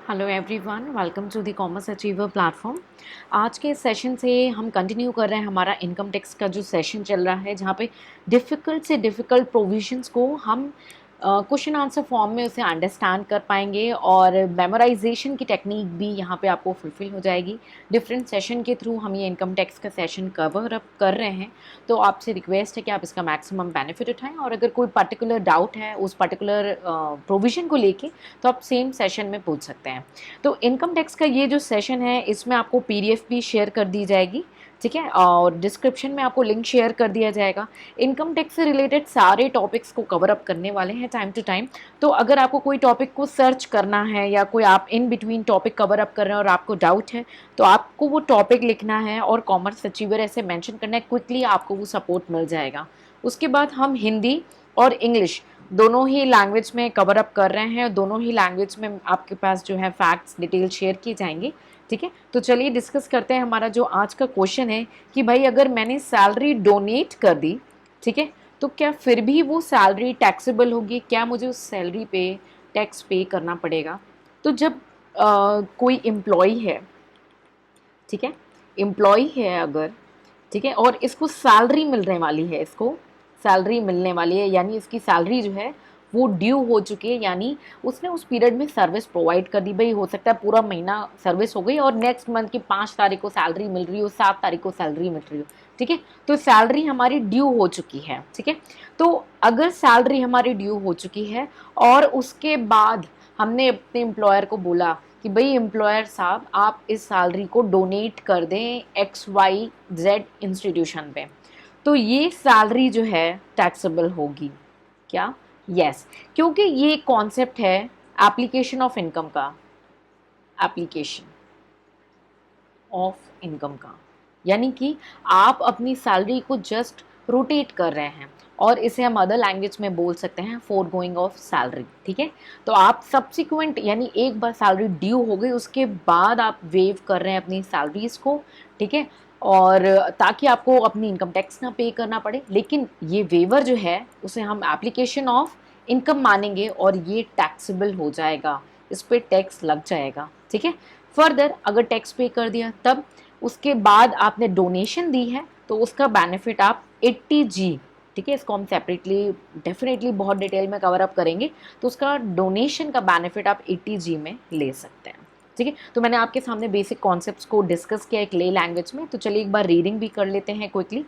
Hello everyone, welcome to the commerce achiever platform. आज के session से हम कंटिन्यू कर रहे हैं हमारा इनकम टैक्स का जो सेशन चल रहा है, जहाँ पे डिफ़िकल्ट से डिफ़िकल्ट प्रोविजंस को हम क्वेश्चन आंसर फॉर्म में उसे अंडरस्टैंड कर पाएंगे और मेमोराइजेशन की टेक्निक भी यहाँ पे आपको फुलफिल हो जाएगी। डिफरेंट सेशन के थ्रू हम ये इनकम टैक्स का सेशन कवर अप कर रहे हैं, तो आपसे रिक्वेस्ट है कि आप इसका मैक्सिमम बेनिफिट उठाएं और अगर कोई पर्टिकुलर डाउट है उस पर्टिकुलर प्रोविज़न को लेके तो आप सेम सेशन में पूछ सकते हैं। तो इनकम टैक्स का ये जो सेशन है इसमें आपको पीडीएफ भी शेयर कर दी जाएगी, ठीक है, और डिस्क्रिप्शन में आपको लिंक शेयर कर दिया जाएगा। इनकम टैक्स से रिलेटेड सारे टॉपिक्स को कवर अप करने वाले हैं टाइम टू टाइम। तो अगर आपको कोई टॉपिक को सर्च करना है या कोई आप in between topic cover up कर रहे हैं और आपको डाउट है, तो आपको वो टॉपिक लिखना है और कॉमर्स अचीवर ऐसे मेंशन करना है, क्विकली आपको वो सपोर्ट मिल जाएगा। उसके बाद हम हिंदी और इंग्लिश दोनों ही लैंग्वेज में कवर अप कर रहे हैं। दोनों ही लैंग्वेज में आपके पास जो है फैक्ट्स डिटेल शेयर किए जाएंगे, ठीक है। तो चलिए डिस्कस करते हैं। हमारा जो आज का क्वेश्चन है कि भाई अगर मैंने सैलरी डोनेट कर दी, ठीक है, तो क्या फिर भी वो सैलरी टैक्सेबल होगी? क्या मुझे उस सैलरी पे टैक्स पे करना पड़ेगा? तो जब कोई एम्प्लॉय है, ठीक है, एम्प्लॉय है अगर, ठीक है, और इसको सैलरी मिलने वाली है, इसको सैलरी मिलने वाली है, यानी इसकी सैलरी जो है वो ड्यू हो चुकी है, यानी उसने उस पीरियड में सर्विस प्रोवाइड कर दी। भाई हो सकता है पूरा महीना सर्विस हो गई और नेक्स्ट मंथ की 5 तारीख को सैलरी मिल रही हो, 7 तारीख को सैलरी मिल रही हो, ठीक है, तो सैलरी हमारी ड्यू हो चुकी है, ठीक है। तो अगर सैलरी हमारी ड्यू हो चुकी है और उसके बाद हमने अपने एम्प्लॉयर को बोला कि भाई एम्प्लॉयर साहब आप इस सैलरी को डोनेट कर दें XYZ इंस्टीट्यूशन पे, तो ये सैलरी जो है टैक्सेबल होगी क्या? यस, क्योंकि ये कॉन्सेप्ट है एप्लीकेशन ऑफ इनकम का, एप्लीकेशन ऑफ इनकम का, यानी कि आप अपनी सैलरी को जस्ट रोटेट कर रहे हैं और इसे हम अदर लैंग्वेज में बोल सकते हैं फोर गोइंग ऑफ सैलरी, ठीक है। तो आप सब्सिक्वेंट यानी एक बार सैलरी ड्यू हो गई उसके बाद आप वेव कर रहे हैं अपनी सैलरीज को, ठीक है, और ताकि आपको अपनी इनकम टैक्स ना पे करना पड़े। लेकिन ये वेवर जो है उसे हम एप्लीकेशन ऑफ इनकम मानेंगे और ये टैक्सेबल हो जाएगा, इस पर टैक्स लग जाएगा, ठीक है। फर्दर अगर टैक्स पे कर दिया तब उसके बाद आपने डोनेशन दी है तो उसका बेनिफिट आप 80G, ठीक है, इसको हम सेपरेटली डेफिनेटली बहुत डिटेल में कवर अप करेंगे, तो उसका डोनेशन का बेनिफिट आप 80G में ले सकते हैं, ठीक है। तो मैंने आपके सामने बेसिक कॉन्सेप्ट्स को डिस्कस किया एक ले लैंग्वेज में, तो चलिए एक बार रीडिंग भी कर लेते हैं क्विकली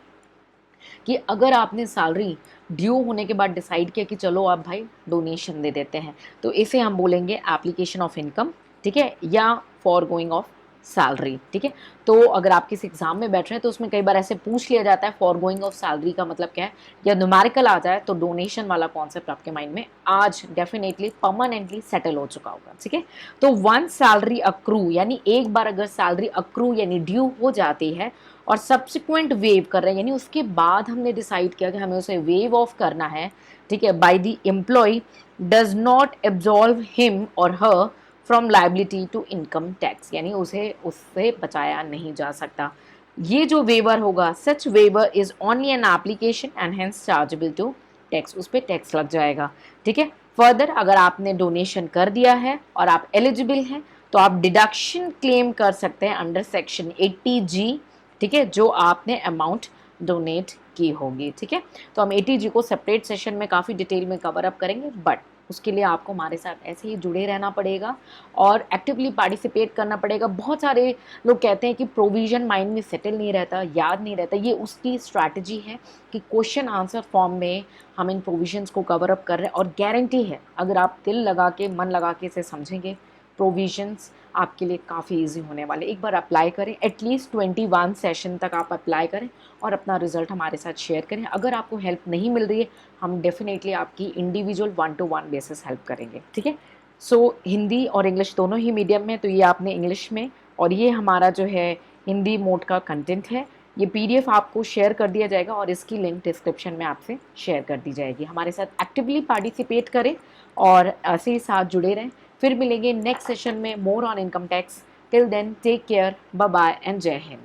कि अगर आपने सैलरी ड्यू होने के बाद डिसाइड किया कि चलो आप भाई डोनेशन दे देते हैं, तो इसे हम बोलेंगे एप्लीकेशन ऑफ इनकम, ठीक है, या फॉर गोइंग ऑफ सैलरी, ठीक है। तो अगर आप किसी एग्जाम में बैठ रहे हैं तो उसमें कई बार ऐसे पूछ लिया जाता है फॉर गोइंग ऑफ सैलरी का मतलब क्या है, या न्यूमेरिकल आ जाए तो डोनेशन वाला कॉन्सेप्ट आपके माइंड में आज डेफिनेटली परमानेंटली सेटल हो चुका होगा, ठीक है। तो वन सैलरी अक्रू, यानी एक बार अगर सैलरी अक्रू यानी ड्यू हो जाती है और सब्सिक्वेंट वेव कर रहे हैं, यानी उसके बाद हमने डिसाइड किया कि हमें उसे वेव ऑफ करना है, ठीक है, by the employ does not absolve him or her from liability to income tax, यानी उसे उससे बचाया नहीं जा सकता। ये जो वेवर होगा, such waiver is only an application and hence chargeable to tax, उस पर टैक्स लग जाएगा, ठीक है। फर्दर अगर आपने डोनेशन कर दिया है और आप एलिजिबल हैं तो आप डिडक्शन क्लेम कर सकते हैं अंडर सेक्शन 80G, ठीक है, जो आपने अमाउंट डोनेट की होगी, ठीक है। तो हम 80G को सेपरेट सेशन में काफ़ी डिटेल में कवर अप करेंगे, बट उसके लिए आपको हमारे साथ ऐसे ही जुड़े रहना पड़ेगा और एक्टिवली पार्टिसिपेट करना पड़ेगा। बहुत सारे लोग कहते हैं कि प्रोविज़न माइंड में सेटल नहीं रहता, याद नहीं रहता, ये उसकी स्ट्रैटेजी है कि क्वेश्चन आंसर फॉर्म में हम इन प्रोविजंस को कवर अप कर रहे हैं और गारंटी है अगर आप दिल लगा के मन लगा के इसे समझेंगे, प्रोविजंस आपके लिए काफ़ी इजी होने वाले। एक बार अप्लाई करें, एटलीस्ट 21 सेशन तक आप अप्लाई करें और अपना रिजल्ट हमारे साथ शेयर करें। अगर आपको हेल्प नहीं मिल रही है हम डेफिनेटली आपकी इंडिविजुअल 1-to-1 बेसिस हेल्प करेंगे, ठीक है। सो हिंदी और इंग्लिश दोनों ही मीडियम में, तो ये आपने इंग्लिश में, और ये हमारा जो है हिंदी मोड का कंटेंट है। ये पीडीएफ आपको शेयर कर दिया जाएगा और इसकी लिंक डिस्क्रिप्शन में आपसे शेयर कर दी जाएगी। हमारे साथ एक्टिवली पार्टिसिपेट करें और ऐसे ही साथ जुड़े रहें। फिर मिलेंगे नेक्स्ट सेशन में more on income tax. Till then take care, bye bye and जय हिंद।